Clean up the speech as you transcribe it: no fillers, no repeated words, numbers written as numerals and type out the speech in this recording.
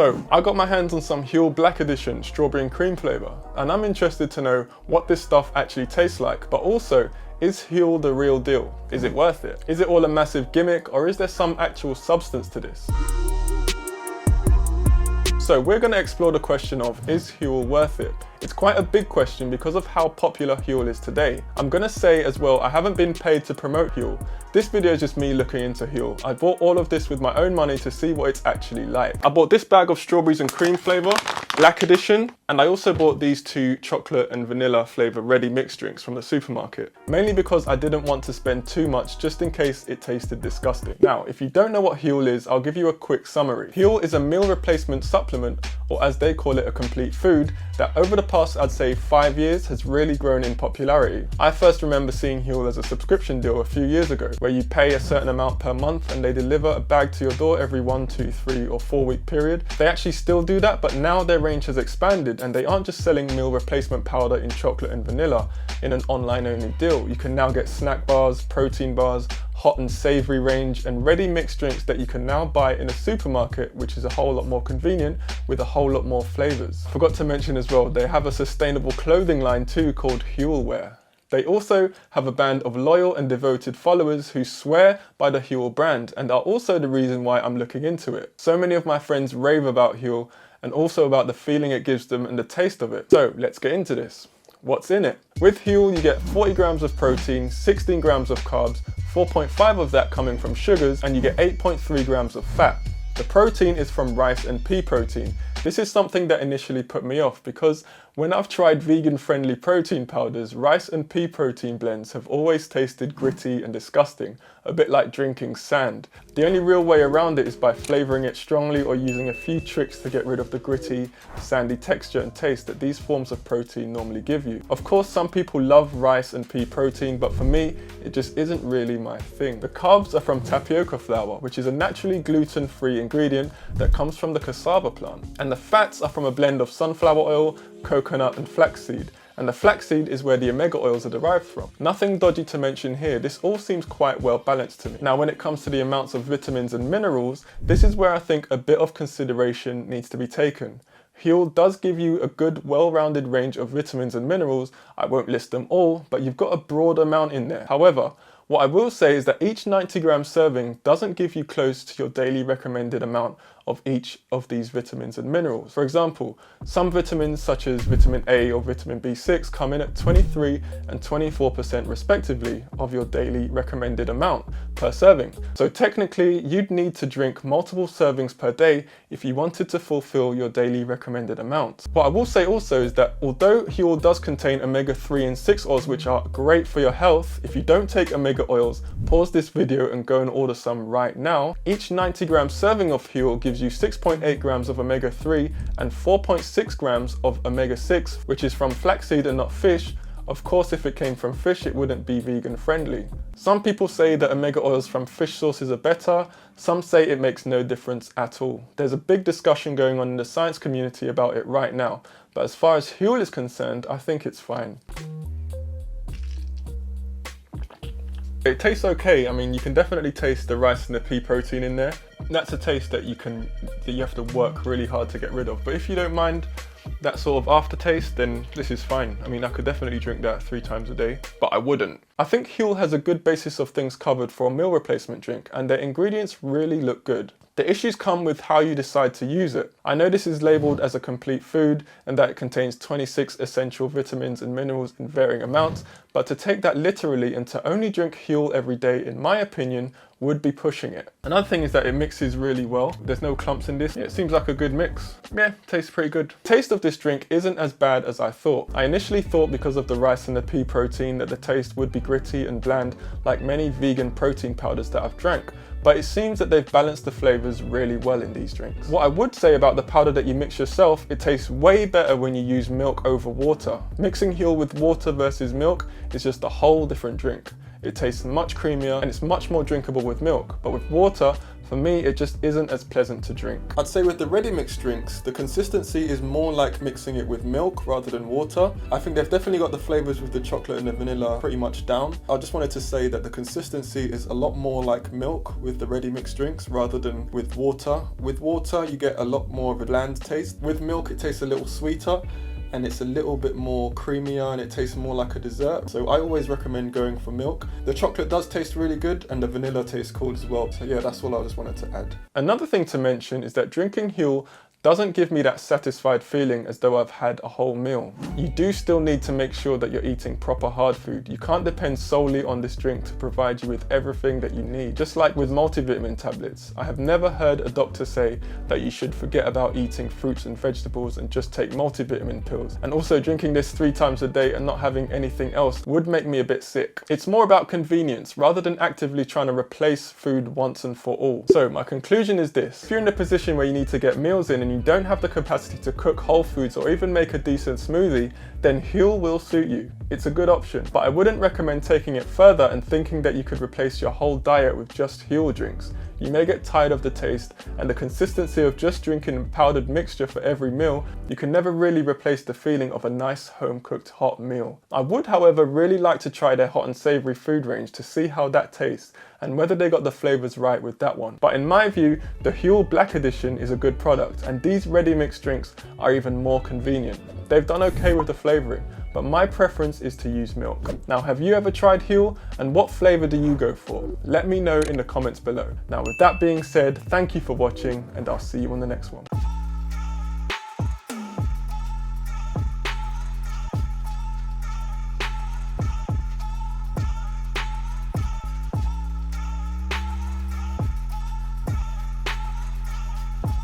So I got my hands on some Huel Black Edition strawberry and cream flavour, and I'm interested to know what this stuff actually tastes like, but also, is Huel the real deal? Is it worth it? Is it all a massive gimmick, or is there some actual substance to this? So we're going to explore the question of, is Huel worth it? It's quite a big question because of how popular Huel is today. I'm going to say as well, I haven't been paid to promote Huel. This video is just me looking into Huel. I bought all of this with my own money to see what it's actually like. I bought this bag of strawberries and cream flavour, Black Edition, and I also bought these two chocolate and vanilla flavour ready mixed drinks from the supermarket. Mainly because I didn't want to spend too much just in case it tasted disgusting. Now, if you don't know what Huel is, I'll give you a quick summary. Huel is a meal replacement supplement, or as they call it, a complete food, that over the past, I'd say 5 years, has really grown in popularity. I first remember seeing Huel as a subscription deal a few years ago, where you pay a certain amount per month and they deliver a bag to your door every 1, 2, 3 or 4 week period. They actually still do that, but now their range has expanded and they aren't just selling meal replacement powder in chocolate and vanilla in an online only deal. You can now get snack bars, protein bars, hot and savoury range, and ready mixed drinks that you can now buy in a supermarket, which is a whole lot more convenient with a whole lot more flavours. Forgot to mention as well, they have a sustainable clothing line too called Huel Wear. They also have a band of loyal and devoted followers who swear by the Huel brand and are also the reason why I'm looking into it. So many of my friends rave about Huel and also about the feeling it gives them and the taste of it. So let's get into this. What's in it? With Huel you get 40 grams of protein, 16 grams of carbs, 4.5 of that coming from sugars, and you get 8.3 grams of fat. The protein is from rice and pea protein. This is something that initially put me off because when I've tried vegan-friendly protein powders, rice and pea protein blends have always tasted gritty and disgusting, a bit like drinking sand. The only real way around it is by flavouring it strongly or using a few tricks to get rid of the gritty, sandy texture and taste that these forms of protein normally give you. Of course, some people love rice and pea protein, but for me, it just isn't really my thing. The carbs are from tapioca flour, which is a naturally gluten-free ingredient that comes from the cassava plant. And the fats are from a blend of sunflower oil, coconut and flaxseed. And the flaxseed is where the omega oils are derived from. Nothing dodgy to mention here, this all seems quite well balanced to me. Now when it comes to the amounts of vitamins and minerals, this is where I think a bit of consideration needs to be taken. Huel does give you a good, well-rounded range of vitamins and minerals. I won't list them all, but you've got a broad amount in there. However, what I will say is that each 90 gram serving doesn't give you close to your daily recommended amount of each of these vitamins and minerals. For example, some vitamins such as vitamin A or vitamin B6 come in at 23 and 24% respectively of your daily recommended amount per serving. So technically you'd need to drink multiple servings per day if you wanted to fulfill your daily recommended amount. What I will say also is that although Huel does contain omega-3 and 6 oils which are great for your health, if you don't take omega oils, pause this video and go and order some right now. Each 90 gram serving of Huel gives you 6.8 grams of omega-3 and 4.6 grams of omega-6, which is from flaxseed and not fish. Of course, if it came from fish, it wouldn't be vegan friendly. Some people say that omega oils from fish sources are better. Some say it makes no difference at all. There's a big discussion going on in the science community about it right now. But as far as Huel is concerned, I think it's fine. It tastes okay. I mean, you can definitely taste the rice and the pea protein in there. That's a taste that you have to work really hard to get rid of. But if you don't mind that sort of aftertaste, then this is fine. I mean, I could definitely drink that 3 times a day, but I wouldn't. I think Huel has a good basis of things covered for a meal replacement drink, and their ingredients really look good. The issues come with how you decide to use it. I know this is labelled as a complete food and that it contains 26 essential vitamins and minerals in varying amounts, but to take that literally and to only drink Huel every day, in my opinion, would be pushing it. Another thing is that it mixes really well. There's no clumps in this. It seems like a good mix. Yeah, tastes pretty good. The taste of this drink isn't as bad as I thought. I initially thought because of the rice and the pea protein that the taste would be gritty and bland like many vegan protein powders that I've drank, but it seems that they've balanced the flavours really well in these drinks. What I would say about the powder that you mix yourself, it tastes way better when you use milk over water. Mixing Huel with water versus milk is just a whole different drink. It tastes much creamier and it's much more drinkable with milk, but with water, for me it just isn't as pleasant to drink. I'd say with the ready mixed drinks, the consistency is more like mixing it with milk rather than water. I think they've definitely got the flavours with the chocolate and the vanilla pretty much down. I just wanted to say that the consistency is a lot more like milk with the ready mixed drinks rather than with water. With water you get a lot more of a bland taste. With milk it tastes a little sweeter and it's a little bit more creamier and it tastes more like a dessert. So I always recommend going for milk. The chocolate does taste really good and the vanilla tastes cool as well. So yeah, that's all I just wanted to add. Another thing to mention is that drinking Huel doesn't give me that satisfied feeling as though I've had a whole meal. You do still need to make sure that you're eating proper hard food. You can't depend solely on this drink to provide you with everything that you need. Just like with multivitamin tablets, I have never heard a doctor say that you should forget about eating fruits and vegetables and just take multivitamin pills. And also drinking this 3 times a day and not having anything else would make me a bit sick. It's more about convenience rather than actively trying to replace food once and for all. So my conclusion is this: if you're in a position where you need to get meals in and you don't have the capacity to cook whole foods or even make a decent smoothie, then Huel will suit you. It's a good option, but I wouldn't recommend taking it further and thinking that you could replace your whole diet with just Huel drinks. You may get tired of the taste and the consistency of just drinking a powdered mixture for every meal. You can never really replace the feeling of a nice home-cooked hot meal. I would, however, really like to try their hot and savoury food range to see how that tastes and whether they got the flavours right with that one. But in my view, the Huel Black Edition is a good product and these ready mixed drinks are even more convenient. They've done okay with the flavouring, but my preference is to use milk. Now, have you ever tried Huel and what flavour do you go for? Let me know in the comments below. Now, with that being said, thank you for watching and I'll see you on the next one.